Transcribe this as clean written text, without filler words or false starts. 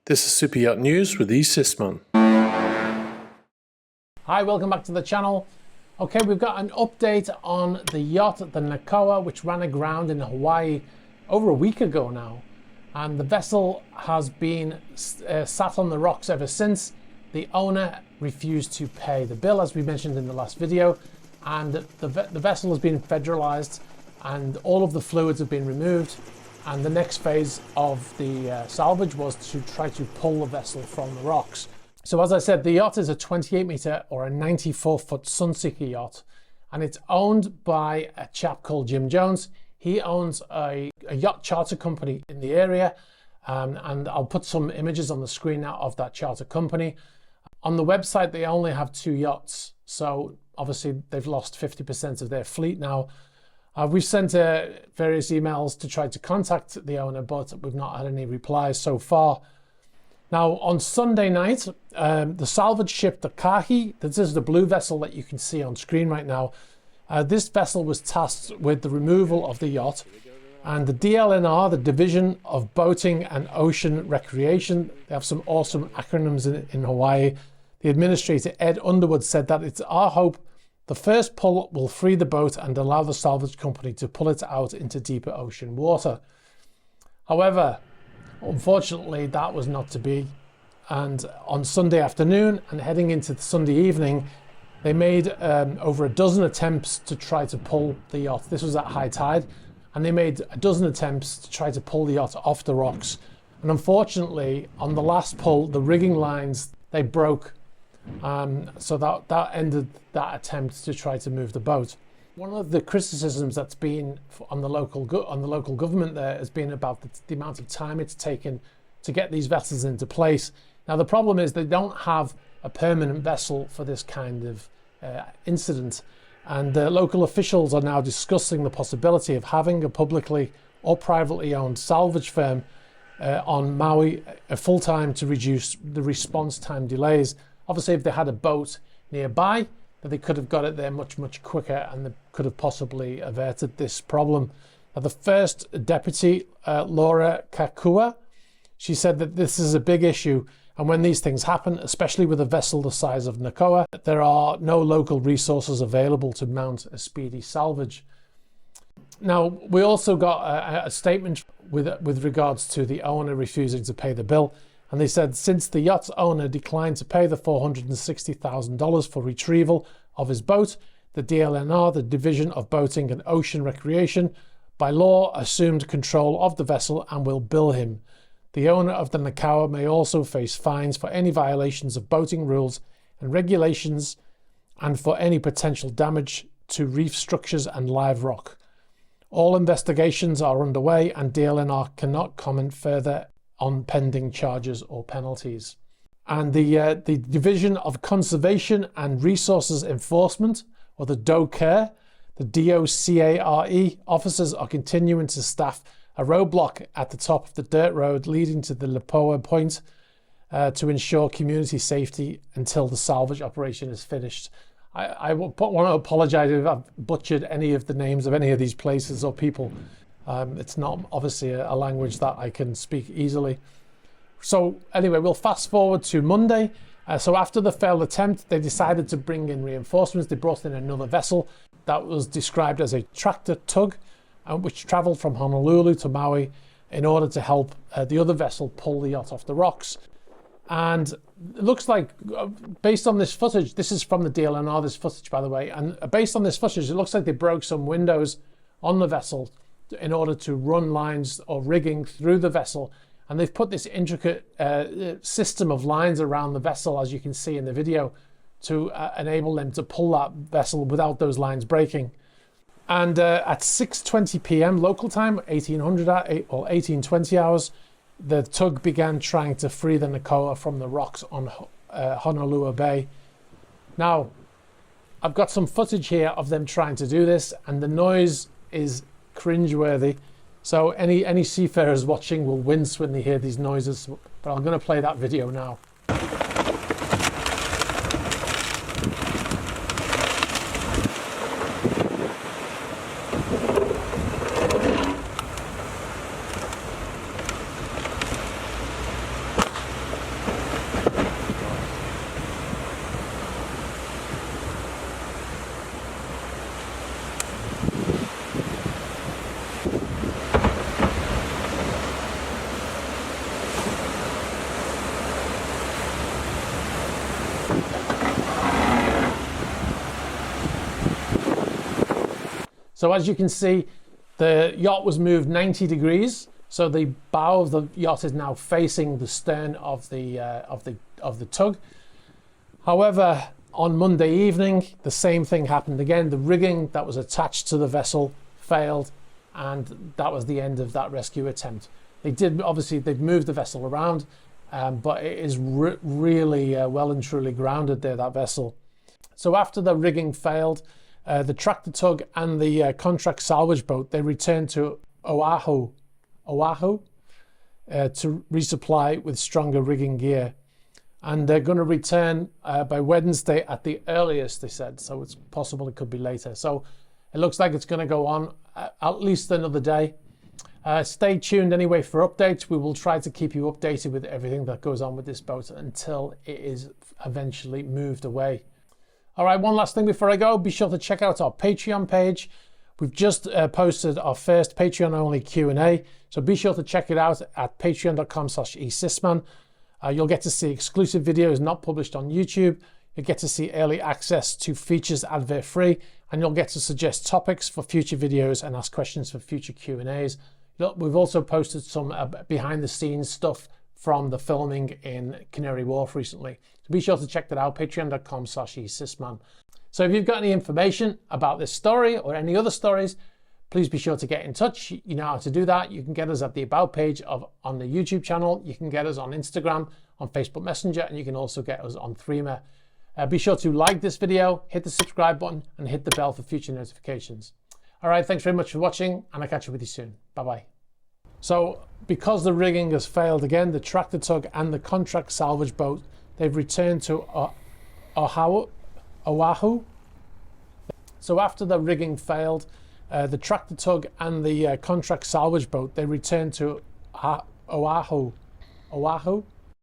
This is Super Yacht News with E. Sisman. Hi, welcome back to the channel. Okay, we've got an update on the yacht, the Nakoa, which ran aground in Hawaii over a week ago now. And the vessel has been sat on the rocks ever since. The owner refused to pay the bill, as we mentioned in the last video. And the vessel has been federalized and all of the fluids have been removed. And the next phase of the salvage was to try to pull the vessel from the rocks. So as I said, the yacht is a 28 meter or a 94 foot Sunseeker yacht, and it's owned by a chap called Jim Jones. He owns a yacht charter company in the area, and I'll put some images on the screen now of that charter company. On the website, they only have 2 yachts, so obviously they've lost 50% of their fleet now. We've sent various emails to try to contact the owner, but we've not had any replies so far. Now, on Sunday night, the salvage ship, the Kahi, this is the blue vessel that you can see on screen right now. This vessel was tasked with the removal of the yacht, and the DLNR, the Division of Boating and Ocean Recreation, they have some awesome acronyms in Hawaii. The administrator, Ed Underwood, said that it's our hope the first pull will free the boat and allow the salvage company to pull it out into deeper ocean water. However, unfortunately, that was not to be. And on Sunday afternoon and heading into the Sunday evening, they made over a dozen attempts to try to pull the yacht. This was at high tide, and they made a dozen attempts to try to pull the yacht off the rocks. And unfortunately, on the last pull, the rigging lines, they broke. So that ended that attempt to try to move the boat. One of the criticisms that's been on the local government there has been about the amount of time it's taken to get these vessels into place. Now the problem is they don't have a permanent vessel for this kind of incident, and local officials are now discussing the possibility of having a publicly or privately owned salvage firm on Maui full-time to reduce the response time delays. Obviously, if they had a boat nearby, that they could have got it there much quicker, and they could have possibly averted this problem. Now, the first deputy, Laura Kakua, she said that this is a big issue, and when these things happen, especially with a vessel the size of Nakoa, there are no local resources available to mount a speedy salvage. Now, we also got a statement with regards to the owner refusing to pay the bill. And they said since the yacht's owner declined to pay the $460,000 for retrieval of his boat, the DLNR, the Division of Boating and Ocean Recreation, by law assumed control of the vessel and will bill him. The owner of the Nakoa may also face fines for any violations of boating rules and regulations and for any potential damage to reef structures and live rock. All investigations are underway and DLNR cannot comment further on pending charges or penalties. And the Division of Conservation and Resources Enforcement, or the DOCARE, the DOCARE officers are continuing to staff a roadblock at the top of the dirt road leading to the Lipoa Point to ensure community safety until the salvage operation is finished. I want to apologize if I've butchered any of the names of any of these places or people. It's not obviously a language that I can speak easily. So anyway, we'll fast forward to Monday. So after the failed attempt, they decided to bring in reinforcements. They brought in another vessel that was described as a tractor tug, which traveled from Honolulu to Maui in order to help the other vessel pull the yacht off the rocks. And it looks like, based on this footage, this is from the DLNR, this footage, by the way, and based on this footage, it looks like they broke some windows on the vessel in order to run lines or rigging through the vessel. And they've put this intricate system of lines around the vessel, as you can see in the video, to enable them to pull that vessel without those lines breaking. And at 6:20 p.m. local time, 1820 hours, the tug began trying to free the Nakoa from the rocks on Honolulu Bay. Now, I've got some footage here of them trying to do this, and the noise is cringeworthy. So any seafarers watching will wince when they hear these noises, but I'm going to play that video now. So as you can see, the yacht was moved 90 degrees. So the bow of the yacht is now facing the stern of the tug. However, on Monday evening, the same thing happened again. The rigging that was attached to the vessel failed, and that was the end of that rescue attempt. They've moved the vessel around, but it is really well and truly grounded there, that vessel. So after the rigging failed, the tractor tug and the contract salvage boat, they returned to Oahu to resupply with stronger rigging gear. And they're going to return by Wednesday at the earliest, they said. So it's possible it could be later. So it looks like it's going to go on at least another day. Stay tuned anyway for updates. We will try to keep you updated with everything that goes on with this boat until it is eventually moved away. All right, one last thing before I go. Be sure to check out our Patreon page. We've just posted our first Patreon-only Q&A, so be sure to check it out at patreon.com/esysman. You'll get to see exclusive videos not published on YouTube. You'll get to see early access to features advert-free, and you'll get to suggest topics for future videos and ask questions for future Q&As. We've also posted some behind-the-scenes stuff from the filming in Canary Wharf recently. So be sure to check that out, patreon.com/esysman. So if you've got any information about this story or any other stories, please be sure to get in touch. You know how to do that. You can get us at the About page on the YouTube channel. You can get us on Instagram, on Facebook Messenger, and you can also get us on Threema. Be sure to like this video, hit the subscribe button, and hit the bell for future notifications. All right, thanks very much for watching, and I'll catch up with you soon. Bye-bye. So because the rigging has failed again, the tractor tug and the contract salvage boat, they've returned to Oahu. So after the rigging failed, the tractor tug and the contract salvage boat, they returned to Oahu.